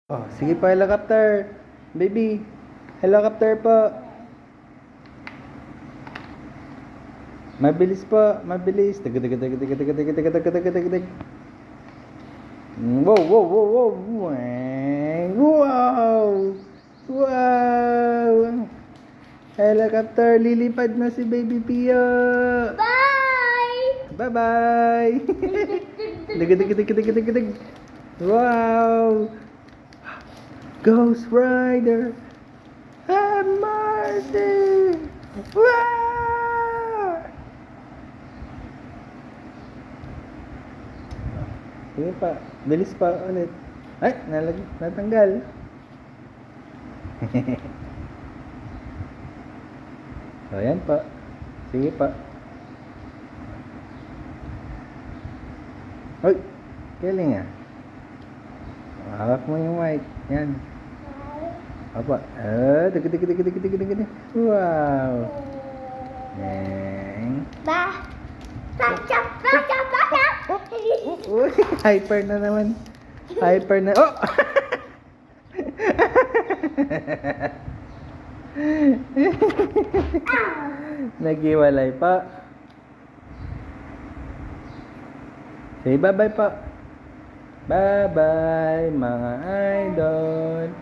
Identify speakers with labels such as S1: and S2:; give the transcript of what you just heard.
S1: Oh, sige pa, helicopter. Baby, helicopter po. Mabilis po, mabilis. Tig tig tig tig tig tig tig tig tig tig tig tig tig. Wow, wow, wow, wow. Weng. Wow. Wow. Helicopter, lilipad na si Baby Pio.
S2: Bye!
S1: Bye-bye. Tig tig tig tig tig tig. Wow. Ghost Rider. Have mercy. Wow. Sige pa, bilis pa ulit. Ay, natanggal. So, yan pa. Sige pa. Uy, galing ah. Hawak mo yung white. Yan. Apa? Tig tig tig tig tig tig. Wow. Neng.
S2: Ba! Baca! Baca! Baca!
S1: Uy, hyper na naman. Hyper na. Oh! Naghiwalay pa. Say bye-bye pa. Bye-bye mga idol.